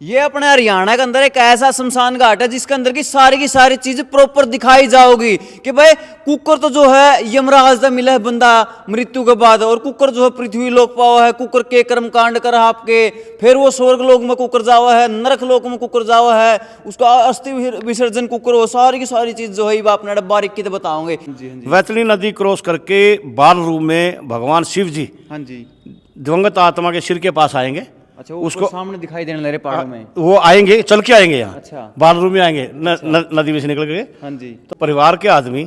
ये अपने हरियाणा के अंदर एक ऐसा शमशान घाट है जिसके अंदर की सारी चीज प्रॉपर दिखाई जाओगी कि भाई कुकर तो जो है यमराज का मिला है बंदा मृत्यु के बाद, और कुकर जो है पृथ्वी लोक पावा है, कुकर के कर्म कांड कर आपके, फिर वो स्वर्ग लोक में कुकर जावा है, नरक लोक में कुकर जावा है, उसका अस्थि विसर्जन कुकर हो, सारी की सारी चीज जो है आपने बारीकी से बताओगे। वैतरणी नदी क्रॉस करके बाल रूप में भगवान शिव जी हाँ जी, दिवंगत आत्मा के सिर के पास आएंगे। अच्छा उसको सामने दिखाई देने लगे पहाड़ों में, वो आएंगे, चल के आएंगे यहाँ। अच्छा, बाल रूप में आएंगे नदी में से निकल के। हाँ जी, तो परिवार के आदमी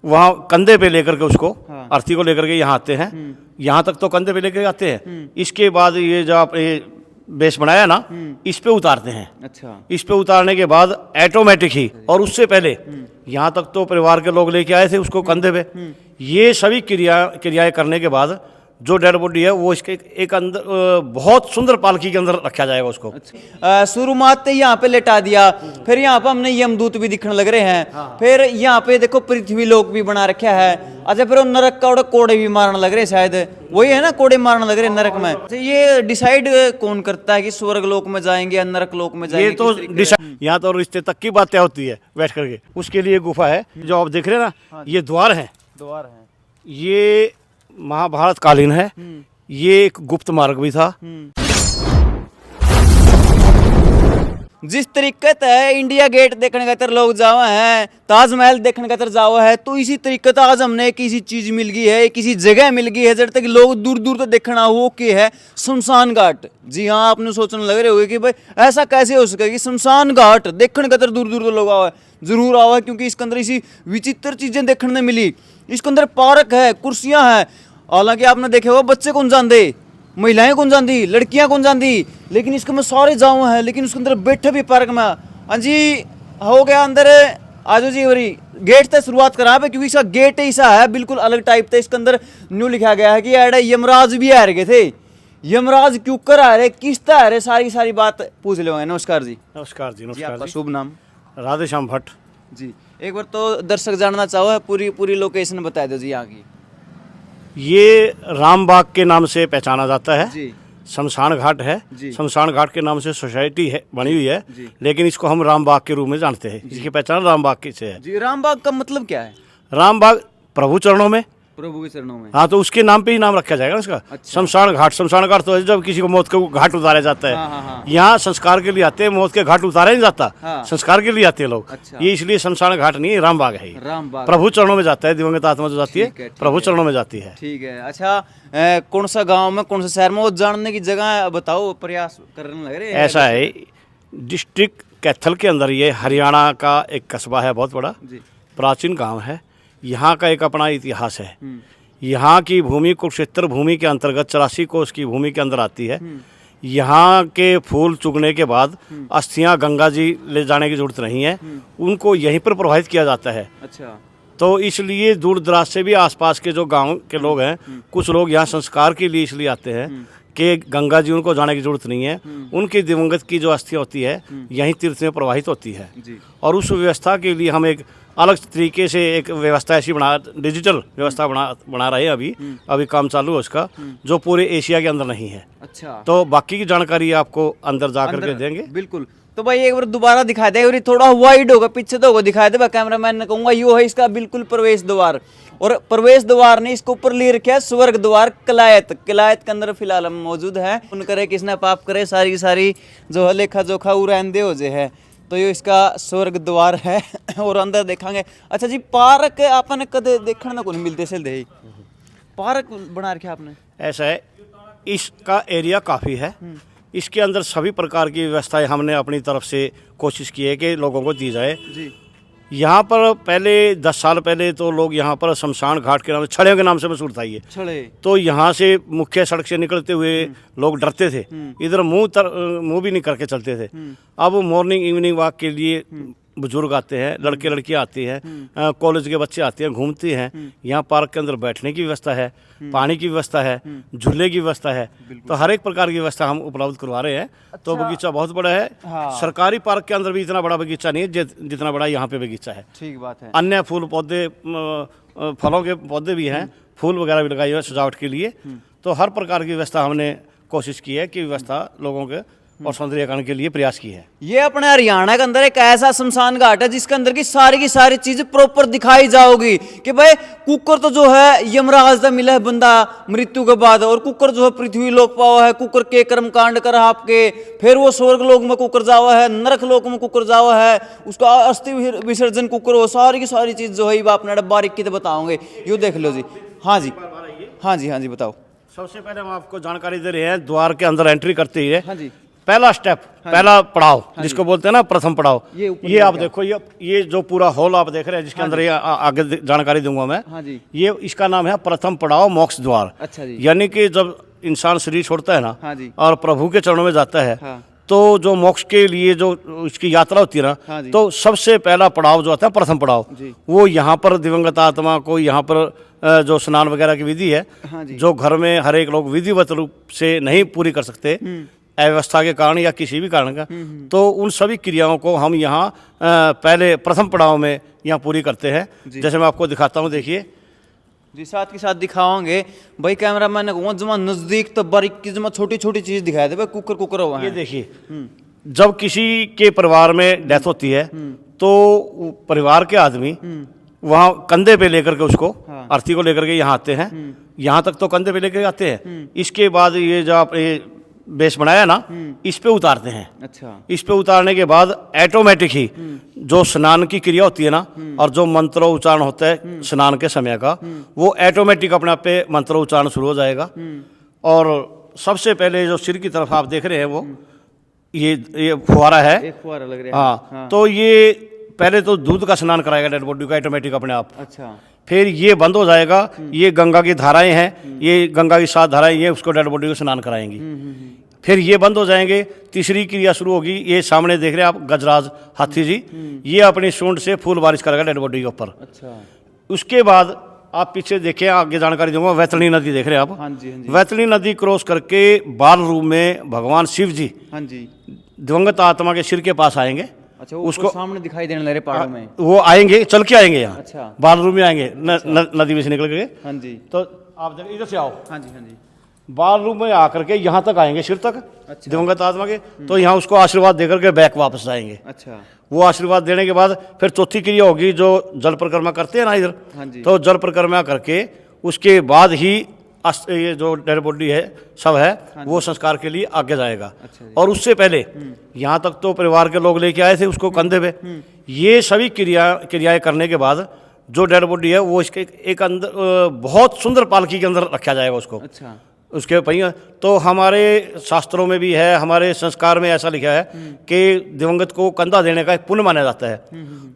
वहाँ कंधे पे लेकर के उसको अर्थी को लेकर के यहाँ आते हैं। यहाँ तक तो कंधे पे लेकर आते हैं। इसके बाद ये जो आपने बेस बनाया ना, इस पे उतारते हैं। अच्छा, इस पे उतारने के बाद ऑटोमेटिक ही, और उससे पहले यहाँ तक तो परिवार के लोग लेके आए थे उसको कंधे पे। ये सभी क्रियाएं करने के बाद जो डेड बॉडी है वो इसके एक अंदर बहुत सुंदर पालकी के अंदर रखा जाएगा उसको। शुरुआत यहाँ पे लेटा दिया, फिर यहाँ पे हमने यमदूत भी दिखने लग रहे हैं। फिर यहाँ पे देखो पृथ्वी लोक भी बना रखा है। अच्छा, फिर वो नरक का कोड़े भी मारने लग रहे, शायद वही है ना, कोड़े मारने लग रहे नरक में। अच्छा, ये डिसाइड कौन करता है कि स्वर्ग लोक में जाएंगे या नरक लोक में जाएंगे? ये तो यहाँ तो रिश्ते तक की बातें होती है बैठ करके। उसके लिए गुफा है जो आप देख रहे हैं ना, ये द्वार है। ये महाभारत कालीन है। ये एक गुप्त मार्ग भी था। जिस तरीके से इंडिया गेट देखने का तर लोग जावा है, ताजमहल देखने का तर जावा है, तो इसी तरीके से आज हमने किसी चीज मिल गई है, किसी जगह मिल गई है जब तक लोग दूर दूर तक देखना हो कि है शमशान घाट। जी हाँ, आपने सोचने लग रहे होगे कि भाई ऐसा कैसे हो सकेगा कि शमशान घाट देखने का तर दूर दूर तक लोग आवा है। जरूर आवा है, क्योंकि इसके अंदर इसी विचित्र चीजें देखने में मिली। इसके अंदर पार्क है, कुर्सियां हैं। हालांकि आपने देखे हो बच्चे कौन जानते, महिलाएं कौन जानती, लड़कियां कौन जानती, लेकिन इसके में सारे जाओ हैं, लेकिन उसके अंदर बैठे भी पार्क में। हाँ जी, हो गया अंदर, आजो जी वरी गेट से शुरुआत करा पे, क्योंकि इसका गेट ऐसा है बिल्कुल अलग टाइप था। इसके अंदर न्यू लिखा गया है कि एडे यमराज भी आ रहे थे। यमराज क्यों कर आ रहे, किस तरह आ रहे, सारी बात पूछ ले। नमस्कार जी। नमस्कार जी। नमस्कार। आपका शुभ नाम? राधेश्याम भट्ट जी। एक बार तो दर्शक जानना चाहो, पूरी लोकेशन बता दो जी यहाँ की। ये रामबाग के नाम से पहचाना जाता है जी। शमशान घाट है। शमशान घाट के नाम से सोसाइटी है बनी हुई है, लेकिन इसको हम रामबाग के रूप में जानते हैं। इसकी पहचान रामबाग की से है। जी, रामबाग का मतलब क्या है? रामबाग प्रभु चरणों में, प्रभु के चरणों में। हाँ, तो उसके नाम पे ही नाम रखा जाएगा उसका। अच्छा। शमशान घाट तो जब किसी को मौत का घाट उतारा जाता है। हाँ। यहाँ संस्कार के लिए आते हैं, मौत के घाट उतारा नहीं जाता। हाँ। संस्कार के लिए आते हैं लोग। अच्छा। ये इसलिए शमशान घाट नहीं है, रामबाग है। रामबाग प्रभु चरणों में जाता है, दिवंगत आत्मा जो जाती है प्रभु चरणों में जाती है। ठीक है। अच्छा, कौन सा गांव में, कौन सा शहर में, वो जानने की जगह बताओ, प्रयास करने लग रहे हैं। ऐसा है, डिस्ट्रिक्ट कैथल के अंदर ये हरियाणा का एक कस्बा है, बहुत बड़ा प्राचीन गांव है। यहाँ का एक अपना इतिहास है। यहाँ की भूमि कुरुक्षेत्र भूमि के अंतर्गत 84 कोस की भूमि के अंदर आती है। यहाँ के फूल चुगने के बाद अस्थियाँ गंगा जी ले जाने की जरूरत नहीं है, उनको यहीं पर प्रवाहित किया जाता है। अच्छा, तो इसलिए दूर दराज से भी आसपास के जो गांव के लोग हैं, कुछ लोग यहाँ संस्कार के लिए इसलिए आते हैं कि गंगा जी उनको जाने की जरूरत नहीं है। उनकी दिवंगत की जो अस्थियाँ होती है यहीं तीर्थ में प्रवाहित होती है। और उस व्यवस्था के लिए हम एक अलग तरीके से एक व्यवस्था ऐसी डिजिटल व्यवस्था बना रहे हैं। अभी काम चालू है उसका, जो पूरे एशिया के अंदर नहीं है। अच्छा, तो बाकी की जानकारी आपको अंदर जा करके देंगे। बिल्कुल। तो भाई एक बार दोबारा दिखा दे, और थोड़ा वाइड होगा, पीछे तो होगा, दिखा दे कैमरामैन ने कहूँगा। यो है इसका बिल्कुल प्रवेश द्वार, और प्रवेश द्वार ने इसके ऊपर ले रखा है स्वर्ग द्वार कलायत के अंदर फिलहाल हम मौजूद है। उन करे किसने पाप करे, सारी जो है लेखा जोखा उड़ांदे हो जे है। तो ये इसका स्वर्ग द्वार है और अंदर देखेंगे। अच्छा जी, पार्क आपने कदे देखने ना को नहीं मिलते से दे, पार्क बना रखा आपने? ऐसा है, इसका एरिया काफ़ी है। इसके अंदर सभी प्रकार की व्यवस्थाएं हमने अपनी तरफ से कोशिश की है कि लोगों को दी जाए जी। यहाँ पर पहले 10 साल पहले तो लोग यहाँ पर शमशान घाट के नाम से, छड़े के नाम से मशहूर था ये छड़े। तो यहाँ से मुख्य सड़क से निकलते हुए लोग डरते थे, इधर मुंह भी नहीं करके चलते थे। अब मॉर्निंग इवनिंग वॉक के लिए बुजुर्ग आते हैं, लड़के लड़कियाँ आती हैं, कॉलेज के बच्चे आते हैं, घूमते हैं। यहाँ पार्क के अंदर बैठने की व्यवस्था है, पानी की व्यवस्था है, झूले की व्यवस्था है। तो हर एक प्रकार की व्यवस्था हम उपलब्ध करवा रहे हैं। अच्छा। तो बगीचा बहुत बड़ा है। हाँ। सरकारी पार्क के अंदर भी इतना बड़ा बगीचा नहीं है जितना बड़ा यहाँ पे बगीचा है। ठीक बात है। अन्य फूल पौधे, फलों के पौधे भी हैं, फूल वगैरह भी लगाए हुए सजावट के लिए। तो हर प्रकार की व्यवस्था हमने कोशिश की है कि व्यवस्था लोगों के और सौंदर्यीकरण के लिए प्रयास की है। ये अपने हरियाणा के अंदर एक ऐसा शमशान घाट है जिसके अंदर की सारी चीज प्रॉपर दिखाई जाओगी कि भाई कुकर तो जो है यमराज का मिला है बंदा मृत्यु के बाद, और कुकर जो है पृथ्वी लोक पावा है, कुकर के कर्म कांड कर आपके, फिर वो स्वर्ग लोक में कुकर जावा है, नरक लोक में कुकर जावा है, उसका अस्थि विसर्जन कुकर हो, सारी की सारी चीज जो है ये अपने बारीकी से बताओगे। यो देख लो जी। हाँ जी, हाँ जी, हाँ जी, बताओ। सबसे पहले हम आपको जानकारी दे रहे हैं, द्वार के अंदर एंट्री करते ही है, हाँ जी, पहला स्टेप, पहला पड़ाव जिसको बोलते हैं ना प्रथम पड़ाव, ये आप देखो, ये जो पूरा हॉल आप देख रहे हैं जिसके अंदर ये आगे जानकारी दूंगा मैं। हाँ जी, ये इसका नाम है प्रथम पड़ाव मोक्ष द्वार। अच्छा जी, यानी कि जब इंसान शरीर छोड़ता है ना, हाँ जी, और प्रभु के चरणों में जाता है, हाँ, तो जो मोक्ष के लिए जो इसकी यात्रा होती है हाँ ना, जी, तो सबसे पहला पड़ाव जो आता है प्रथम पड़ाव, जी, वो यहाँ पर दिवंगत आत्मा को यहाँ पर जो स्नान वगैरह की विधि है, हाँ जी, जो घर में हर एक लोग विधिवत रूप से नहीं पूरी कर सकते अव्यवस्था के कारण या किसी भी कारण का, तो उन सभी क्रियाओं को हम यहाँ पहले प्रथम पड़ाव में यहाँ पूरी करते हैं। जैसे मैं आपको दिखाता हूँ, देखिए जी, साथ के साथ दिखाओगे भाई। कैमरा मैन को जमा नजदीक तो बारीकी जमा छोटी छोटी चीज दिखाया दे भाई, कुकर कुकर हुआ ये है। देखिए, जब किसी के परिवार में डेथ होती है तो परिवार के आदमी वहाँ कंधे पे लेकर के उसको, हाँ, अर्थी को लेकर के यहाँ आते हैं, यहाँ तक तो कंधे पे लेकर आते हैं। इसके बाद ये जो आप बेस बनाया ना, इस पे उतारते हैं। अच्छा, इस पे उतारने के बाद ऑटोमेटिक ही जो स्नान की क्रिया होती है ना, और जो मंत्रोच्चारण होता है स्नान के समय का, वो ऑटोमेटिक अपने आप पे मंत्रोच्चारण शुरू हो जाएगा। और सबसे पहले जो सिर की तरफ आप देख रहे हैं वो ये फुहारा है, एक फुहारा लग रहा है। हाँ, हाँ, तो ये पहले तो दूध का स्नान कराएगा डेड बॉडी का ऑटोमेटिक अपने आप, अच्छा, फिर ये बंद हो जाएगा। ये गंगा की धाराएं हैं, ये गंगा की 7 धाराएं, ये उसको डेड बॉडी को स्नान कराएंगी। फिर ये बंद हो जाएंगे, तीसरी क्रिया शुरू होगी। ये सामने देख रहे हैं आप गजराज हाथी जी, ये अपनी सूंड से फूल बारिश करेगा डेड बॉडी के ऊपर। अच्छा, उसके बाद आप पीछे देखें, आगे जानकारी दूंगा, वैतरणी नदी देख रहे हैं आप। हाँ जी, हाँ जी, वैतरणी नदी क्रॉस करके बाल रूप में भगवान शिव जी हाँ जी, दिवंगत आत्मा के सिर के पास आएंगे। अच्छा, उसको सामने दिखाई देने लगे पहाड़ों में। वो आएंगे, चल के आएंगे यहाँ, अच्छा, बाल रूप में आएंगे, नदी में से निकल के। हाँ जी, तो आप देखिए, इधर से आओ, हाँ जी, हाँ जी, बाल रूप में आकर के यहाँ तक आएंगे, सिर तक, अच्छा, दिवंगत आत्मा के। तो यहाँ उसको आशीर्वाद देकर के बैक वापस आएंगे। अच्छा, वो आशीर्वाद देने के बाद फिर चौथी क्रिया होगी, जो जल परिक्रमा करते हैं ना इधर, हाँ जी, तो जल परिक्रमा करके उसके बाद ही ये जो डेड बॉडी है सब है, वो संस्कार के लिए आगे जाएगा। अच्छा जी, और उससे पहले यहाँ तक तो परिवार के लोग लेके आए थे उसको कंधे पे। ये सभी क्रियाएं करने के बाद जो डेड बॉडी है वो इसके एक अंदर बहुत सुंदर पालकी के अंदर रखा जाएगा उसको, अच्छा, उसके पहिया। तो हमारे शास्त्रों में भी है, हमारे संस्कार में ऐसा लिखा है कि दिवंगत को कंधा देने का एक पुण्य माना जाता है।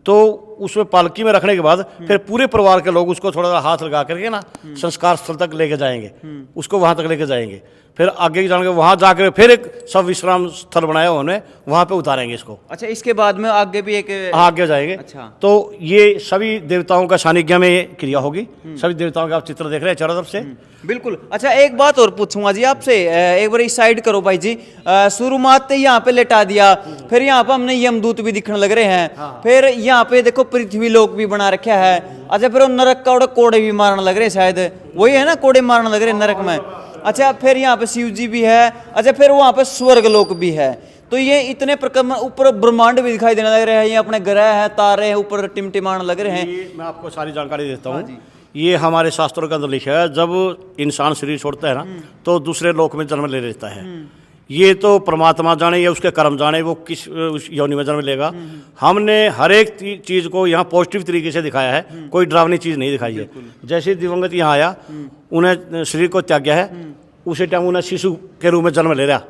तो उसमें पालकी में रखने के बाद फिर पूरे परिवार के लोग उसको थोड़ा सा हाथ लगा करके ना संस्कार स्थल तक लेके जाएंगे, उसको वहाँ तक लेके जाएंगे। फिर आगे जाने के वहाँ जाकर फिर एक सब विश्राम स्थल बनाया उन्होंने, वहाँ पे उतारेंगे इसको। अच्छा, इसके बाद में आगे भी एक, आगे जाएंगे। अच्छा, तो ये सभी देवताओं का सानिध्य में ये क्रिया होगी। सभी देवताओं का आप चित्र देख रहे हैं चारों तरफ से। बिल्कुल। अच्छा, एक बात और पूछूंगा जी आपसे, एक बार इस साइड करो भाई जी। शुरुआत से यहाँ पे लेटा दिया, फिर यहाँ पे हमने यमदूत भी दिखने लग रहे हैं, फिर यहाँ पे देखो पृथ्वी लोक भी बना रखा है। अच्छा, फिर वो नरक का कोड़े भी मारने लग रहे हैं, शायद वही है ना, कोड़े मारने लग रहे हैं नरक में। अच्छा, फिर यहाँ पे शिव जी भी है। अच्छा, फिर वहाँ पे स्वर्ग लोक भी है। तो ये इतने प्रकार ऊपर ब्रह्मांड भी दिखाई देने लग रहे हैं, ये अपने ग्रह है, तारे हैं, ऊपर टिमटिमाने लग रहे हैं। ये मैं आपको सारी जानकारी देता हाँ हूँ। जी। ये हमारे शास्त्रों के अंदर लिखा है, जब इंसान शरीर छोड़ता है ना, तो दूसरे लोक में जन्म ले लेता है। ये तो परमात्मा जाने या उसके कर्म जाने वो किस उस योनि में जन्म लेगा। हमने हर एक चीज़ को यहाँ पॉजिटिव तरीके से दिखाया है, कोई डरावनी चीज़ नहीं दिखाई है। जैसे दिवंगत यहाँ आया, उन्हें शरीर को त्याग्या है, उसी टाइम उन्हें शिशु के रूप में जन्म ले रहा।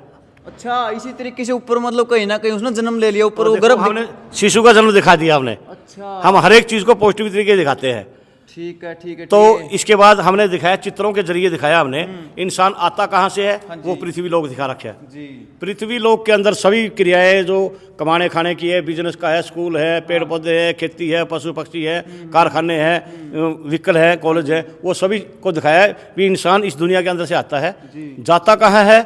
अच्छा, इसी तरीके से ऊपर मतलब कहीं ना कहीं उसने जन्म ले लिया, ऊपर वो देखो, गर्भ। हमने शिशु का जन्म दिखा दिया हमने। अच्छा, हम हर एक चीज़ को पॉजिटिव तरीके से दिखाते हैं। ठीक है, ठीक है। तो ठीक है। इसके बाद हमने दिखाया, चित्रों के जरिए दिखाया हमने, इंसान आता कहाँ से है, हाँ जी। वो पृथ्वी लोक दिखा रखा है। जी, पृथ्वी लोक के अंदर सभी क्रियाएं जो कमाने खाने की है, बिजनेस का है, स्कूल है, पेड़ पौधे है, खेती है, पशु पक्षी है, कारखाने हैं, व्हीकल है, कॉलेज है, वो सभी को दिखाया है कि इंसान इस दुनिया के अंदर से आता है। जाता कहाँ है?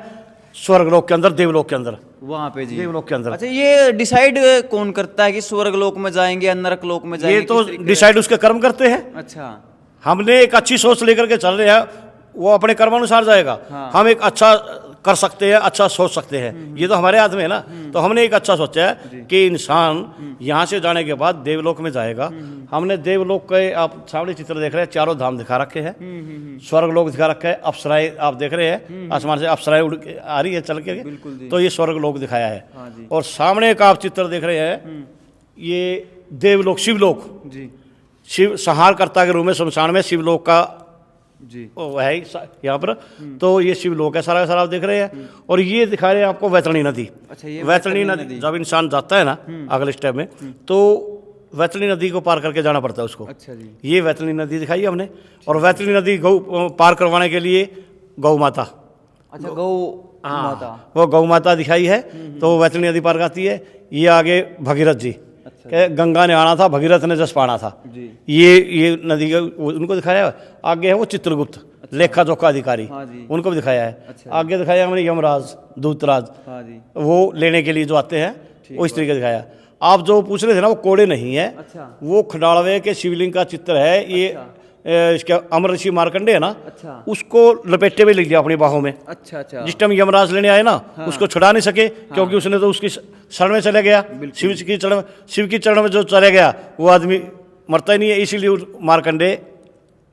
स्वर्ग लोक के अंदर, देवलोक के अंदर, वहाँ पे जी, देवलोक के अंदर। अच्छा, ये डिसाइड कौन करता है कि स्वर्ग लोक में जाएंगे या नरक लोक में जाएंगे? ये तो किस तरीके से? डिसाइड उसके कर्म करते हैं। अच्छा, हमने एक अच्छी सोच लेकर के चल रहे हैं, वो अपने कर्मानुसार जाएगा। हाँ। हम एक अच्छा कर सकते हैं, अच्छा सोच सकते हैं। ये तो हमारे हाथ में है ना। तो हमने एक अच्छा सोचा है कि इंसान यहाँ से जाने के बाद देवलोक में जाएगा। हमने देवलोक के आप सामने चित्र देख रहे हैं, चारों धाम दिखा रखे हैं, स्वर्ग लोक दिखा रखा है, अप्सराएं आप देख रहे हैं, आसमान से अप्सराएं उड़ के आ रही है चल के, तो ये स्वर्ग लोक दिखाया है। और सामने का आप चित्र देख रहे हैं, ये देवलोक, शिवलोक जी, शिव संहारकर्ता के रूप में शमशान में शिवलोक का जी, वो है यहाँ पर। तो ये शिवलोक है सारा का सारा आप देख रहे हैं। और ये दिखा रहे हैं आपको वैतरणी नदी। अच्छा, ये वैतरणी नदी जब इंसान जाता है ना अगले स्टेप में, तो वैतरणी नदी को पार करके जाना पड़ता है उसको। अच्छा जी, ये वैतरणी नदी दिखाई है हमने। और वैतरणी नदी गौ पार करवाने के लिए गौ माता, अच्छा, गौ माता, वो गौ माता दिखाई है, तो वो वैतरणी नदी पार करती है। ये आगे भगीरथ जी, के गंगा ने आना था, भगीरथ ने जस पाना था। जी, ये नदी का उनको दिखाया है। आगे है वो चित्रगुप्त, लेखा जोखा अधिकारी, हाँ जी, उनको भी दिखाया है। अच्छा, आगे दिखाया हमने यमराज, दूतराज, हाँ जी, वो लेने के लिए जो आते हैं, वो इस तरीके दिखाया। आप जो पूछ रहे थे ना, वो कोड़े नहीं है, अच्छा, वो खडाड़वे के शिवलिंग का चित्र है। ये इसका अमर ऋषि मार्कंडे है ना, अच्छा, उसको लपेटे में ले लिया अपनी बाहों में। अच्छा, अच्छा, जिस टाइम यमराज लेने आए ना, उसको छुड़ा नहीं सके, क्योंकि उसने तो उसकी शरण में चले गया। शिव की चरण में जो चले गया, वो आदमी मरता ही नहीं है, इसीलिए मार्कंडे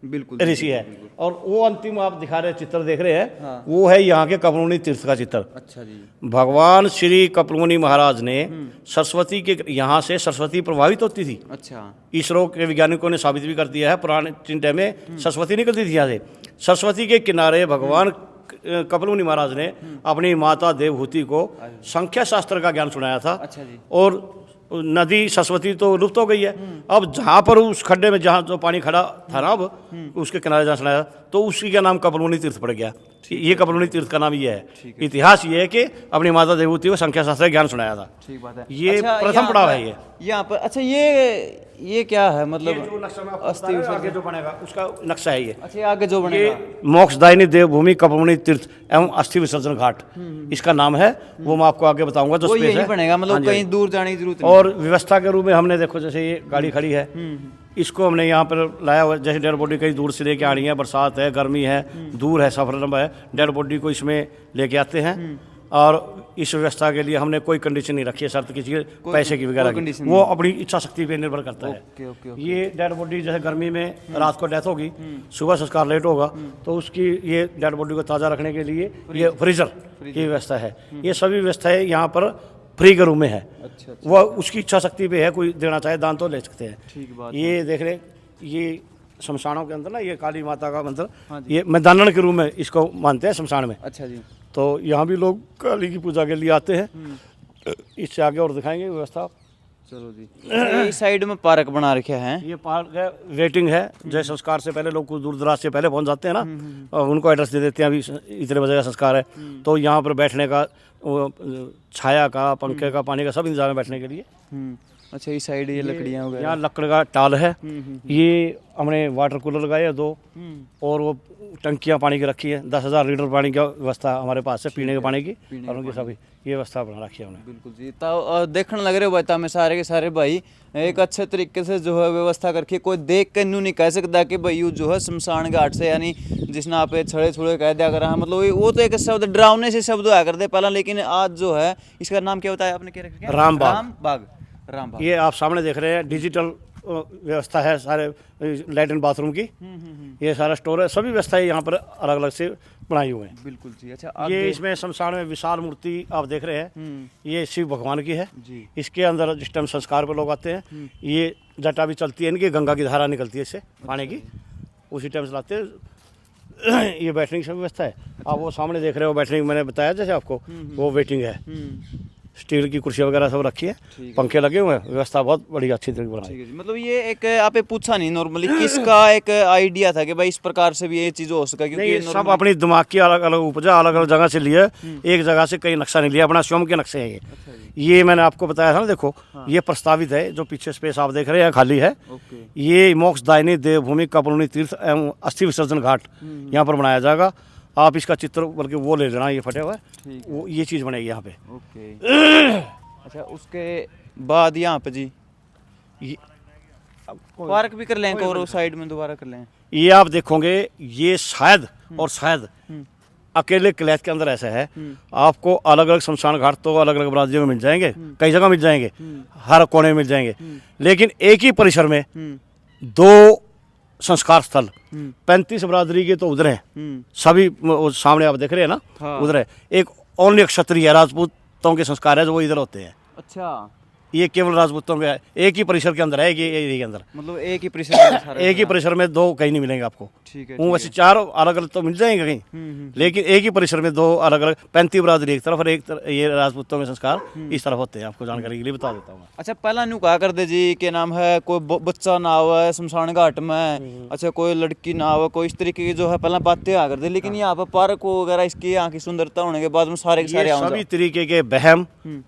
बिल्कुल ऋषि है। और वो अंतिम आप दिखा रहे चित्र देख रहे हैं, हाँ, वो है यहाँ के कपलमुनि तीर्थ का चित्र। अच्छा जी, भगवान श्री कपलमुनि महाराज ने सरस्वती के यहाँ से सरस्वती प्रभावित होती थी। अच्छा, इसरो के वैज्ञानिकों ने साबित भी कर दिया है, पुराने चिंटे में सरस्वती निकलती थी यहाँ से। सरस्वती के किनारे भगवान कपलमुनि महाराज ने अपनी माता देवहूति को संख्या शास्त्र का ज्ञान सुनाया था। अच्छा जी, और नदी सरस्वती तो लुप्त हो गई है। अब जहाँ पर उस खड्डे में जहाँ जो पानी खड़ा था ना, अब उसके किनारे जहाँ सुनाया, तो उसी का नाम कपलमुनि तीर्थ पड़ गया। ये कपलमुनि तीर्थ का नाम ये है। इतिहास ये है कि अपनी माता देवहूति को संख्या शास्त्र का ज्ञान सुनाया था। ठीक बात है। ये अच्छा, प्रथम पड़ाव है। ये यहाँ पर, अच्छा, ये क्या है, मतलब जो नक्शा में आपको अस्थि बता रहा हूं, आगे जो बनेगा उसका नक्शा है ये। अच्छा, ये आगे जो बनेगा, ये मोक्षदायिनी देवभूमि कपलमुनि तीर्थ एवं अस्थि विसर्जन घाट इसका नाम है। वो मैं आपको आगे बताऊंगा। जो वो स्पेस यही है, बनेगा, मतलब हाँ जी, कहीं दूर जाने की जरूरत नहीं। और व्यवस्था के रूप में हमने देखो, जैसे ये गाड़ी खड़ी है, इसको हमने यहाँ पर लाया हुआ। जैसे डेड बॉडी कहीं दूर से लेके आनी है, बरसात है, गर्मी है, दूर है, सफर लंबा है, डेड बॉडी को इसमें लेके आते हैं। और इस व्यवस्था के लिए हमने कोई कंडीशन नहीं रखी है, शर्त किसी पैसे की वगैरह की। वो अपनी इच्छा शक्ति पे निर्भर करता है। Okay, okay, okay. ये डेड बॉडी जैसे गर्मी में रात को डेथ होगी, सुबह संस्कार लेट होगा, तो उसकी ये डेड बॉडी को ताज़ा रखने के लिए ये फ्रीजर की व्यवस्था है। ये सभी व्यवस्थाएं यहाँ पर फ्री के रूम में है। अच्छा, अच्छा, वह उसकी इच्छा शक्ति पे है, कोई देना चाहे दान तो ले सकते हैं। ठीक बात। ये देख रहे, ये शमशानों के अंदर ना, ये काली माता का मंदिर, ये मैदानन के रूम में इसको मानते हैं शमशान में। अच्छा जी, तो यहाँ भी लोग काली की पूजा के लिए आते हैं। इससे आगे और दिखाएंगे व्यवस्था। चलो जी। इस साइड में पार्क बना रखे हैं। ये पार्क है, वेटिंग है। जय संस्कार से पहले लोग कुछ दूर दराज से पहले पहुंच जाते हैं ना, और उनको एड्रेस दे देते हैं अभी इतने बजे का संस्कार है, तो यहाँ पर बैठने का, छाया का, पंखे का, पानी का सब इंतजाम है बैठने के लिए। अच्छा, इस साइड ये लकड़ियाँ वगैरह, यहाँ लकड़ का टाल है। ये हमने वाटर कूलर लगाए हैं 2, और वो टंकियाँ पानी की रखी है। 10,000 लीटर पानी की व्यवस्था हमारे पास है, पीने के पानी की, और उनकी सभी ये व्यवस्था बना रखी है हमने। बिल्कुल जी। तो देखने लग रहे हो भाई, में सारे के सारे भाई एक अच्छे तरीके से जो है व्यवस्था करके, कोई देख के न्यू नहीं कह सकता कि भाई यू जो है शमशान घाट से, यानी जिसने आप छड़े छुड़े कह दिया करा है, मतलब वो तो एक शब्द डरावने से शब्द आया करते पहला, लेकिन आज जो है इसका नाम क्या बताया आपने, क्या रखा? रामबाग। रामबाग। ये आप सामने देख रहे हैं, डिजिटल व्यवस्था है सारे लैट्रिन बाथरूम की। ये सारा स्टोर है, सभी व्यवस्थाएं यहाँ पर अलग अलग से बनाई हुए हैं। बिल्कुल जी। अच्छा, ये इसमें शमशान में विशाल मूर्ति आप देख रहे हैं, ये शिव भगवान की है जी। इसके अंदर जिस टाइम संस्कार पे लोग आते हैं, ये जटा भी चलती है इनकी, गंगा की धारा निकलती है इससे पानी की, उसी टाइम चलाते हैं। ये बैठने की सब व्यवस्था है। आप वो सामने देख रहे हो, बैठने की मैंने बताया जैसे आपको, वो वेटिंग है। स्टील की कुर्सियाँ वगैरह सब रखी है, पंखे लगे हुए हैं, व्यवस्था बहुत बढ़िया अच्छी तरीके बनाई है। मतलब ये एक आपने पूछा नहीं नॉर्मली किसका एक आइडिया था कि भाई इस प्रकार से भी ये चीज हो सका, क्योंकि सब अपनी दिमाग की अलग अलग उपजा, अलग अलग जगह से लिए, एक जगह से कई नक्शा नहीं लिया, अपना स्वयं के नक्शे हैं ये। ये मैंने आपको बताया था ना, देखो ये प्रस्तावित है, जो पीछे स्पेस आप देख रहे हैं खाली है, ये मोक्षदायिनी देवभूमि कपलमुनि तीर्थ एवं अस्थि विसर्जन घाट यहाँ पर बनाया जाएगा। आप इसका चित्र बल्कि वो ले लेना, ये फटे हुआ है, वो ये चीज़ बनेगी यहाँ पे। ओके। अच्छा, उसके बाद यहाँ पे जी पार्क भी कर लें और साइड में दोबारा कर लें। ये आप देखोगे, ये शायद और शायद अकेले क्लैच के अंदर ऐसा है, आपको अलग अलग शमशान घाट तो अलग अलग राज्यों में मिल जाएंगे, कई जगह मिल जाएंगे, हर कोने में मिल जाएंगे, लेकिन एक ही परिसर में दो संस्कार स्थल 35 बरादरी के तो उधर हैं, सभी वो सामने आप देख रहे हैं ना, हाँ। उधर है। एक ओनली क्षत्रिय राजपूतों के संस्कार है जो वो इधर होते हैं, अच्छा, ये केवल राजपूतों के एक ही परिसर के अंदर है, एक ही एरिया के अंदर, मतलब एक ही परिसर में सारे एक ही परिसर में दो कहीं नहीं मिलेंगे आपको। ठीक है, वो वैसे चार अलग अलग तो मिल जाएंगे कहीं, लेकिन एक ही परिसर में दो अलग अलग 35 बरादरी एक तरफ और एक तरफ ये राजपूतों के संस्कार इस तरफ होते हैं। आपको जानकारी के लिए बता देता हूँ मैं। अच्छा, पहला न्यू कहा करते जी के नाम है, कोई बच्चा ना आवे शमशान घाट में, अच्छा कोई लड़की ना आवे, कोई इस तरीके की जो है पहला बातें आ करते, लेकिन यहाँ पर पार्क वगैरह इसकी यहाँ की सुंदरता होने के बाद में सारे के सारे ये आऊं सभी तरीके के वहम हम्म।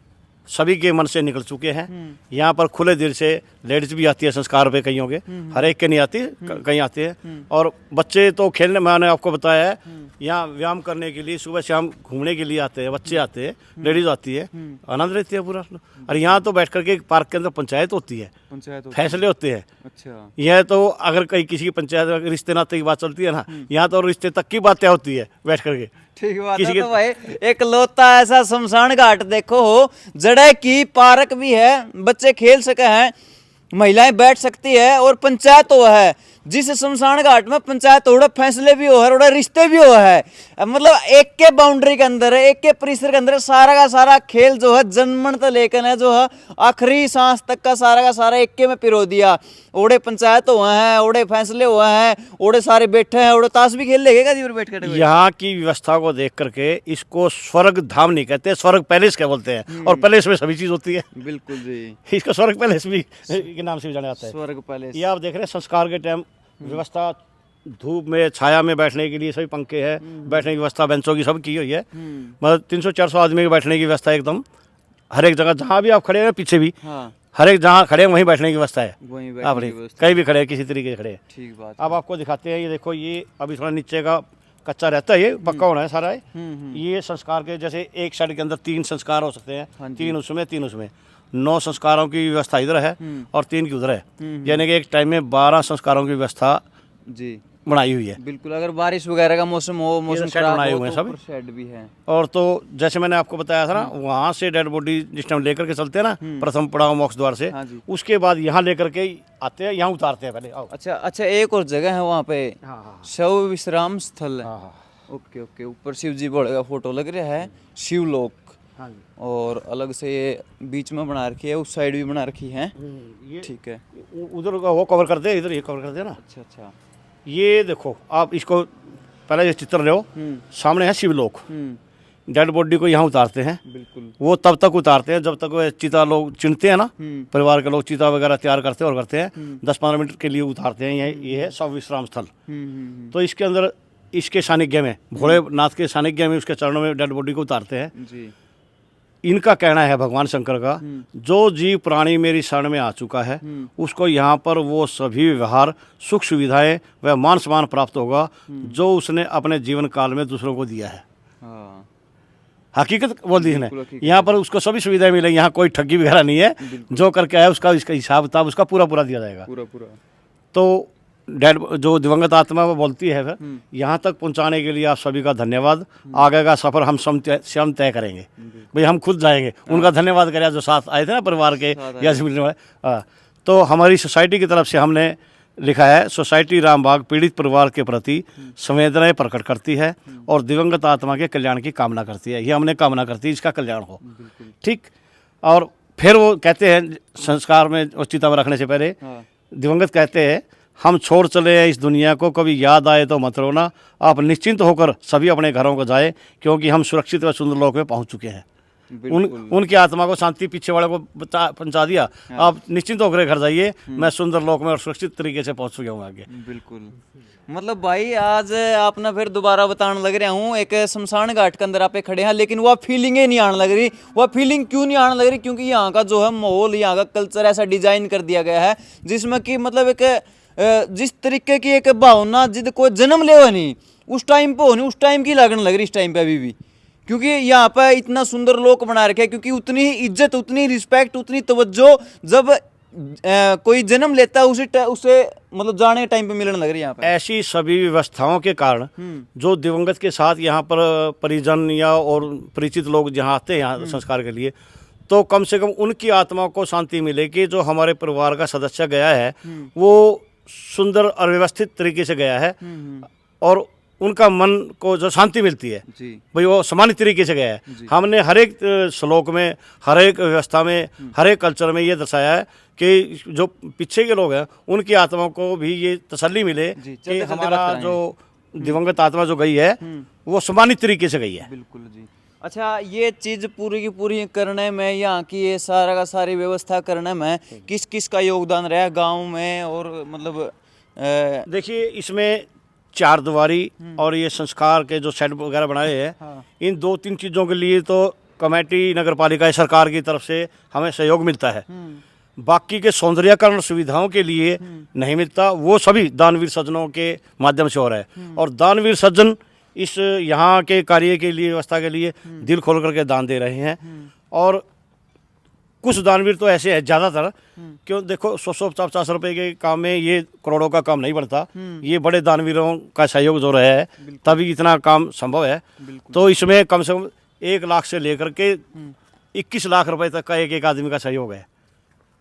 सभी के मन से निकल चुके हैं। यहाँ पर खुले दिल से लेडीज भी आती है संस्कार पे, कईयों के, हर एक के नहीं आती, कहीं आती है। और बच्चे तो खेलने, मैंने आपको बताया है, यहाँ व्यायाम करने के लिए सुबह शाम घूमने के लिए आते हैं, बच्चे आते हैं, लेडीज आती है, आनंद लेती है पूरा। और यहाँ तो बैठ करके पार्क के अंदर पंचायत होती है, पंचायत फैसले होते हैं। अच्छा, यह तो अगर कहीं किसी की पंचायत में रिश्ते नाते की बात चलती है ना, यहाँ तो रिश्ते तक की बातें होती है बैठ करके। ठीक बात किसी है। के- तो भाई एक लौता ऐसा शमशान घाट देखो जड़े की पार्क भी है, बच्चे खेल सके हैं, महिलाएं बैठ सकती है और पंचायत हो है, जिस शमशान घाट में पंचायत हो फैसले भी हो है और रिश्ते भी हो है, मतलब एक के बाउंड्री के अंदर है, एक के परिसर के अंदर सारा का सारा खेल जो है जन्मन तो लेकर है जो है आखिरी सांस तक का सारा एक के में पिरो दिया। ओड़े पंचायत हुए हैं, ओड़े फैसले हुए हैं, ओड़े सारे बैठे हैं, ओड़े ताश भी खेल लेगा जी बैठ कर। यहाँ की व्यवस्था को देख करके इसको स्वर्ग धाम नहीं कहते, स्वर्ग पैलेस क्या बोलते हैं, और पैलेस में सभी चीज होती है। बिल्कुल जी, इसको स्वर्ग पैलेस भी के नाम से भी जाना जाता है। स्वर्ग पैलेस। ये आप देख रहे हैं संस्कार के टाइम व्यवस्था, धूप में छाया में बैठने के लिए सभी पंखे हैं, बैठने की व्यवस्था बेंचों की सब की हुई है। मतलब 300-400 आदमी के बैठने की व्यवस्था एकदम हर एक जगह, जहाँ भी आप खड़े हैं पीछे भी, हाँ, हर एक जहाँ खड़े हैं वहीं बैठने की व्यवस्था है। वहीं आप बैठने नहीं, की व्यवस्था। कहीं भी खड़े हैं, किसी तरीके से खड़े हैं। ठीक बात। अब आपको दिखाते हैं, ये देखो, ये अभी थोड़ा नीचे का कच्चा रहता है, ये पक्का होना है सारा है। ये संस्कार के जैसे एक साइड के अंदर 3 संस्कार हो सकते हैं, हाँ जी। 3 उसमें 9 संस्कारों की व्यवस्था इधर है और 3 की उधर है, यानी कि एक टाइम में 12 संस्कारों की व्यवस्था जी बनाई हुई है। बिल्कुल, अगर बारिश वगैरह का मौसम हो, मौसम शेड खराब बनाए हो हुए हैं तो सब। ऊपर शेड भी है। और तो जैसे मैंने आपको बताया था ना, वहाँ से डेड बॉडी जिस टाइम लेकर के चलते हैं ना, प्रथम पड़ाव मोक्ष द्वार से, हाँ जी। उसके बाद यहाँ लेकर के आते हैं, यहाँ उतारते हैं पहले। आओ। अच्छा, एक और जगह है वहाँ पे, हाँ शव विश्राम स्थल है। हाँ ओके ओके, ऊपर शिव जी बड़े का फोटो लग रहा है, शिवलोक, हाँ जी। और अलग से ये बीच में बना रखी है, उस साइड भी बना रखी है। ये ठीक है। उधर का वो कवर कर दे, इधर ये कवर कर दे ना। अच्छा अच्छा। ये देखो, आप इसको पहले ये चित्र लो, सामने है शिवलोक। डेड बॉडी को यहाँ उतारते हैं, बिल्कुल। वो तब तक उतारते हैं जब तक वो चिता लोग चिनते हैं ना, परिवार के लोग चिता वगैरह तैयार करते हैं और करते हैं, 10-15 मिनट के लिए उतारते हैं। ये है शव विश्राम स्थल। तो इसके अंदर, इसके सानिध्य में, भोलेनाथ के सानिध्य में, उसके चरणों में डेड बॉडी को उतारते हैं जी। इनका कहना है भगवान शंकर का, जो जीव प्राणी मेरी शरण में आ चुका है उसको यहाँ पर वो सभी व्यवहार, सुख सुविधाएं व मान सम्मान प्राप्त होगा जो उसने अपने जीवन काल में दूसरों को दिया है। हाँ, हकीकत बोल दी इसने, बिल्कुल हकीकत। यहाँ पर उसको सभी सुविधाएं मिलेंगी, यहाँ कोई ठगी वगैरह नहीं है, जो करके आया उसका इसका हिसाब किताब उसका पूरा दिया जाएगा। पूरा। तो डेड जो दिवंगत आत्मा वो बोलती है, फिर यहाँ तक पहुँचाने के लिए आप सभी का धन्यवाद, आगे का सफ़र हम स्वयं तय करेंगे, भाई हम खुद जाएंगे। उनका धन्यवाद करें जो साथ आए थे ना परिवार के या मिलने वाले। तो हमारी सोसाइटी की तरफ से हमने लिखा है, सोसाइटी रामबाग पीड़ित परिवार के प्रति संवेदनाएं प्रकट करती है और दिवंगत आत्मा के कल्याण की कामना करती है। ये हमने कामना करती है इसका कल्याण हो, ठीक। और फिर वो कहते हैं संस्कार में चिता में रखने से पहले दिवंगत कहते हैं, हम छोड़ चले हैं इस दुनिया को, कभी याद आए तो मत रोना, आप निश्चिंत होकर सभी अपने घरों को जाए क्योंकि हम सुरक्षित व सुंदर लोक में पहुंच चुके हैं। उनकी आत्मा को शांति पीछे वाले को पहुंचा दिया। आप निश्चिंत होकर घर जाइए, मैं सुंदर लोक में और सुरक्षित तरीके से पहुंच चुका हूँ आगे। बिल्कुल। मतलब भाई आज आपने फिर दोबारा बताने लग रहा हूँ, एक शमशान घाट के अंदर आप खड़े हैं, लेकिन वह फीलिंग ही नहीं आने लग रही। वह फीलिंग क्यों नहीं आने लग रही? क्योंकि यहाँ का जो है माहौल, यहाँ का कल्चर ऐसा डिजाइन कर दिया गया है जिसमें कि मतलब एक जिस तरीके की एक भावना जिद को जन्म ले हो नहीं, उस टाइम पे होनी, उस टाइम की लगने लग रही इस टाइम पे अभी भी। क्योंकि यहाँ पे इतना सुंदर लोक बना रखे हैं, क्योंकि उतनी ही इज्जत, उतनी रिस्पेक्ट, उतनी तवज्जो जब कोई जन्म लेता है उसे मतलब जाने के टाइम पे मिलने लग रही है यहाँ पे। ऐसी सभी व्यवस्थाओं के कारण जो दिवंगत के साथ यहाँ पर परिजन या और परिचित लोग जहाँ आते हैं यहाँ संस्कार के लिए, तो कम से कम उनकी आत्मा को शांति मिले कि जो हमारे परिवार का सदस्य गया है वो सुंदर और व्यवस्थित तरीके से गया है और उनका मन को जो शांति मिलती है जी। भाई वो सम्मानित तरीके से गया है। हमने हर एक श्लोक में, हर एक व्यवस्था में, हर एक कल्चर में ये दर्शाया है कि जो पीछे के लोग हैं उनकी आत्मा को भी ये तसल्ली मिले कि हमारा जो दिवंगत आत्मा जो गई है वो सम्मानित तरीके से गई है। बिल्कुल जी। अच्छा, ये चीज़ पूरी की पूरी करने में, यहाँ की ये सारा का सारी व्यवस्था करने में किस किस का योगदान रहा गांव में? और मतलब देखिए इसमें चार दीवारी और ये संस्कार के जो शेड वगैरह बनाए हैं, इन 2-3 चीज़ों के लिए तो कमेटी, नगर पालिका, सरकार की तरफ से हमें सहयोग मिलता है। बाकी के सौंदर्यीकरण सुविधाओं के लिए नहीं मिलता, वो सभी दानवीर सज्जनों के माध्यम से हो रहा है। और दानवीर सज्जन इस यहाँ के कार्य के लिए, व्यवस्था के लिए दिल खोल करके दान दे रहे हैं। और कुछ दानवीर तो ऐसे हैं, ज़्यादातर क्यों देखो 100-150 रुपए के काम में ये करोड़ों का काम नहीं बनता। ये बड़े दानवीरों का सहयोग जो रहा है तभी इतना काम संभव है। तो इसमें कम से कम 1 लाख से लेकर के 21 लाख रुपए तक का एक आदमी का सहयोग है।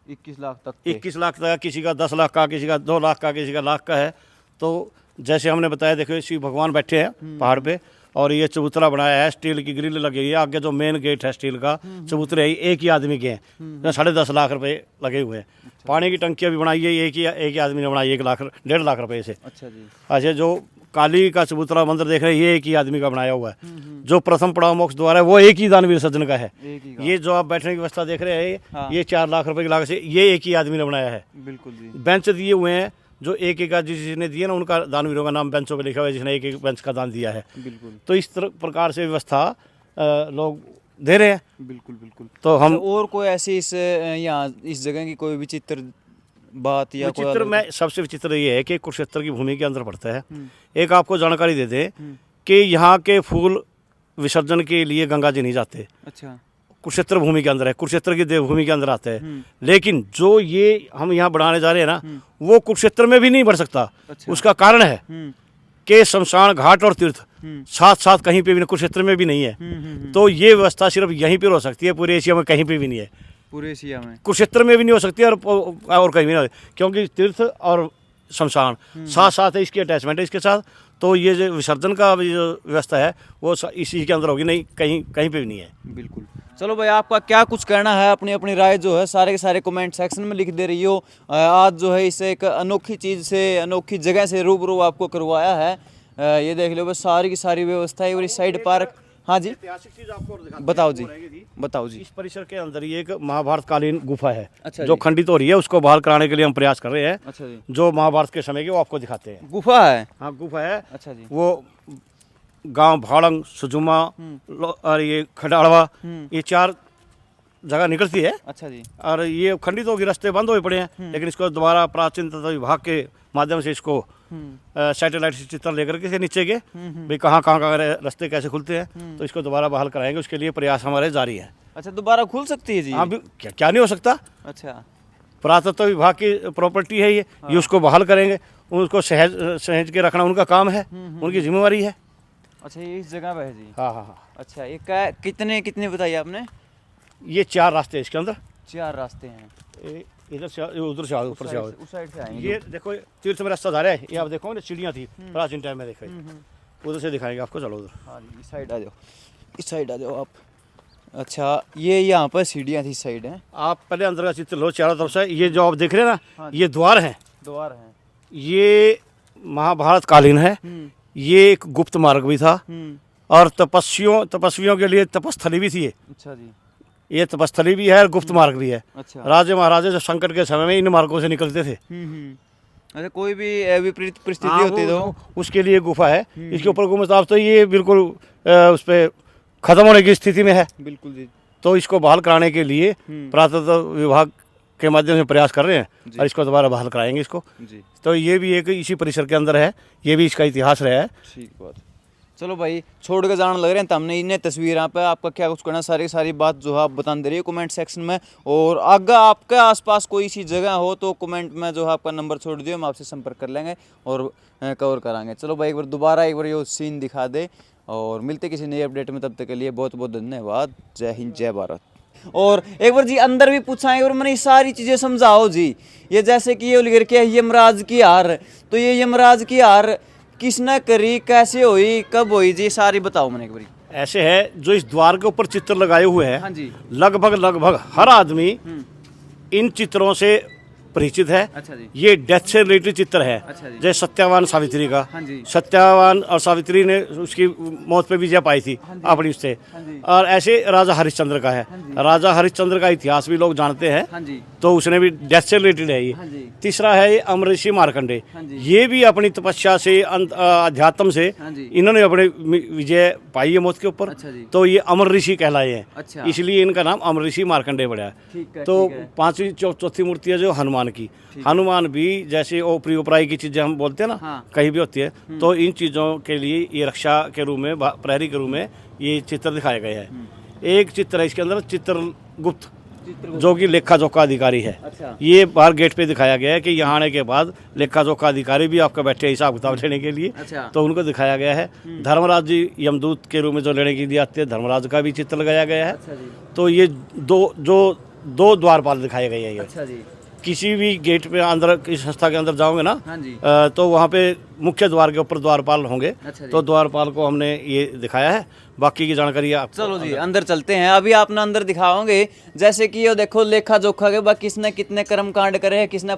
21 लाख तक? 21 लाख तक, किसी का 10 लाख का, किसी का 2 लाख का, किसी का लाख का है। तो जैसे हमने बताया, देखो शिव भगवान बैठे हैं पहाड़ पे और ये चबूतरा बनाया है, स्टील की ग्रिल लगी हुई है, आगे जो मेन गेट है स्टील का, चबूतरे एक ही आदमी के हैं, 10.5 लाख रुपए लगे हुए हैं। पानी की टंकियाँ भी बनाई है एक ही आदमी ने बनाई, 1.5 लाख रुपए से। अच्छा जी। अच्छा, जो काली का चबूतरा मंदिर देख रहे हैं ये एक ही आदमी का बनाया हुआ है। जो प्रथम पड़ाव मोक्ष द्वार है वो एक ही दानवीर सज्जन का है। ये जो आप बैठने की व्यवस्था देख रहे हैं ये 4 लाख रुपए की लागत से ये एक ही आदमी ने बनाया है। बिल्कुल जी। बेंच दिए हुए हैं जो एक जिसने दिए ना उनका दानवीरों का नाम बेंचों पे लिखा हुआ है, जिसने एक बेंच का दान दिया है। बिल्कुल। तो इस प्रकार से व्यवस्था लोग दे रहे हैं। बिल्कुल बिल्कुल। तो हम और कोई ऐसी यहाँ इस जगह की कोई विचित्र बात या कोई विचित्र में सबसे विचित्र ये है कि कुरुक्षेत्र की भूमि के अंदर पड़ता है। एक आपको जानकारी दे दें कि यहाँ के फूल विसर्जन के लिए गंगा जी नहीं जाते। अच्छा। कुरुक्षेत्र भूमि के अंदर है, कुरुक्षेत्र की देवभूमि के अंदर आते हैं। लेकिन जो ये हम यहाँ बढ़ाने जा रहे हैं ना वो कुरुक्षेत्र में भी नहीं बढ़ सकता। अच्छा। उसका कारण है कि शमशान घाट और तीर्थ साथ साथ कहीं पे भी नहीं, कुरुक्षेत्र में भी नहीं है। तो ये व्यवस्था सिर्फ यहीं पर हो सकती है, पूरे एशिया में कहीं पे भी नहीं है। पूरे एशिया में कुरुक्षेत्र में भी नहीं हो सकती और कहीं भी नहीं हो, क्योंकि तीर्थ और शमशान साथ साथ है, इसकी अटैचमेंट है इसके साथ। तो ये जो विसर्जन का जो व्यवस्था है वो इसी के अंदर होगी, नहीं कहीं पे भी नहीं है। बिल्कुल। चलो भाई, आपका क्या कुछ कहना है? अपनी अपनी राय जो है सारे के सारे कमेंट सेक्शन में लिख दे रही हो। आज जो है इसे एक अनोखी चीज़ से, अनोखी जगह से रूबरू आपको करवाया है। ये देख लो बस सारी की सारी व्यवस्था है। और इस साइड पार्क। हाँ जी, ऐतिहासिक चीज आपको बताओ जी, बताओ जी। इस परिसर के अंदर ये एक महाभारत कालीन गुफा है। अच्छा जो खंडित हो रही है उसको बहाल कराने के लिए हम प्रयास कर रहे हैं। अच्छा जी। जो महाभारत के समय की वो आपको दिखाते हैं। गुफा है? हाँ गुफा है। अच्छा जी। वो गांव भाड़ंग, सुजुमा और ये खडाड़वा, ये 4 जगह निकलती है। अच्छा जी। और ये खंडित होगी, रास्ते बंद हुए पड़े हैं, लेकिन इसको दोबारा प्राचीन तत्व विभाग के माध्यम से इसको सैटेलाइट से चित्र लेकर के नीचे के भाई कहाँ रास्ते कैसे खुलते हैं, तो इसको दोबारा बहाल कराएंगे। उसके लिए प्रयास हमारे जारी है। अच्छा, दोबारा खुल सकती है जी? हाँ, क्या नहीं हो सकता। अच्छा, पुरातत्व विभाग की प्रॉपर्टी है ये। ये उसको बहाल करेंगे, उसको सहज के रखना उनका काम है, उनकी जिम्मेवारी है। अच्छा, ये इस जगह पे है जी? हाँ हाँ हाँ। अच्छा, ये क्या कितने बताइए आपने? ये 4 रास्ते हैं इसके अंदर। 4 रास्ते हैं। इधर से उधर से आओ, ऊपर से आओ, उस साइड से आएंगे। ये देखो तीर्थ में रास्ता जा रहा है। ये आप देखो ना, सीढ़ियाँ थी प्राचीन टाइम में, देखो उधर से दिखाएंगे आपको। चलो उधर। हाँ, इस साइड आ जाओ, इस साइड आ जाओ आप। अच्छा, ये यहाँ पर सीढ़ियाँ थी, इस साइड है। आप पहले अंदर का चित्र लो चारों तरफ से। ये जो आप देख रहे हैं ना, ये द्वार है। द्वार है। ये महाभारत कालीन है। ये एक गुप्त मार्ग भी था और तपस्वियों के लिए तपस्थली भी थी। अच्छा जी। ये तपस्थली भी है और गुप्त मार्ग भी है। अच्छा। राजे महाराजे जो संकट के समय में इन मार्गों से निकलते थे। अच्छा, कोई भी विपरीत परिस्थिति होती तो उसके लिए गुफा है। इसके ऊपर गुमस्ताब तो ये बिल्कुल उस पर खत्म होने की स्थिति में है। बिल्कुल जी। तो इसको बहाल कराने के लिए पुरातत्व विभाग के माध्यम से प्रयास कर रहे हैं और इसको दोबारा बहाल कराएंगे इसको जी। तो ये भी एक इसी परिसर के अंदर है, ये भी इसका इतिहास रहा है। ठीक बात। चलो भाई, छोड़ के जाने लग रहे हैं तो हमने इन्हें तस्वीर पे आपका क्या कुछ करना, सारी बात जो है आप बता दे रही है कमेंट सेक्शन में। और अगर आपके आसपास कोई सी जगह हो तो कमेंट में जो है आपका नंबर छोड़ दियो, हम आपसे संपर्क कर लेंगे और कवर कराएंगे। चलो भाई, एक बार दोबारा एक बार ये सीन दिखा दे और मिलते किसी नई अपडेट में, तब तक के लिए बहुत बहुत धन्यवाद। जय हिंद, जय भारत। और एक बार जी अंदर भी पूछा और मैंने ये सारी चीज़ें समझाओ जी। ये जैसे कि ये लिख रखे है यमराज की हार, तो ये यमराज की हार किसने करी, कैसे हुई, कब हुई जी, सारी बताओ मैंने एक बार। ऐसे है, जो इस द्वार के ऊपर चित्र लगाए हुए हैं, हाँ जी। लगभग हर आदमी इन चित्रों से परिचित है। अच्छा जी। ये डेथ से रिलेटेड चित्र है। अच्छा जी। जैसे सत्यवान सावित्री का। हाँ जी। सत्यवान और सावित्री ने उसकी मौत पे विजय पाई थी अपनी उससे। हाँ जी। और ऐसे राजा हरिश्चंद्र का है। राजा हरिश्चंद्र का इतिहास भी लोग जानते हैं। हाँ जी। तो उसने भी डेथ से रिलेटेड है ये। हाँ जी। तीसरा है ये अमृषि मार्कंडे। हाँ जी। ये भी अपनी तपस्या से अध्यात्म से हाँ जी। इन्होंने अपने विजय पाई है मौत के ऊपर। अच्छा जी। तो ये अमर ऋषि कहलाए हैं। अच्छा। इसलिए इनका नाम अमृषि मार्कंडे पड़ा है। ठीक है। तो ठीक है। पांचवी चौथी मूर्ति है जो हनुमान की। हनुमान भी जैसे ओपरी उपराई की चीजें हम बोलते हैं ना, हाँ। कहीं भी होती है, तो इन चीजों के लिए ये रक्षा के रूप में, प्रहरी के रूप में ये चित्र दिखाए गए हैं। एक चित्र है इसके अंदर, चित्रगुप्त, जो कि लेखा जोखा अधिकारी है। अच्छा। ये बाहर गेट पे दिखाया गया है कि यहाँ आने के बाद लेखा जोखा अधिकारी भी आपका बैठे हिसाब किताब लेने के लिए। अच्छा। तो उनको दिखाया गया है। धर्मराज जी यमदूत के रूप में जो लेने के लिए आते हैं, धर्मराज का भी चित्र लगाया गया है। अच्छा जी। तो ये दो द्वारपाल दिखाए गए हैं ये। अच्छा जी। किसी भी गेट पे अंदर, किसी संस्था के अंदर जाओगे ना, हाँ जी। तो वहाँ पे मुख्य द्वार के ऊपर द्वारपाल होंगे। अच्छा जी। तो द्वारपाल को हमने ये दिखाया है, बाकी की जानकारी आप। चलो जी अंदर चलते हैं। अभी आपने अंदर दिखाओगे, जैसे कि ये देखो लेखा जोखा के बाद किसने कितने कर्म कांड करे हैं, किसने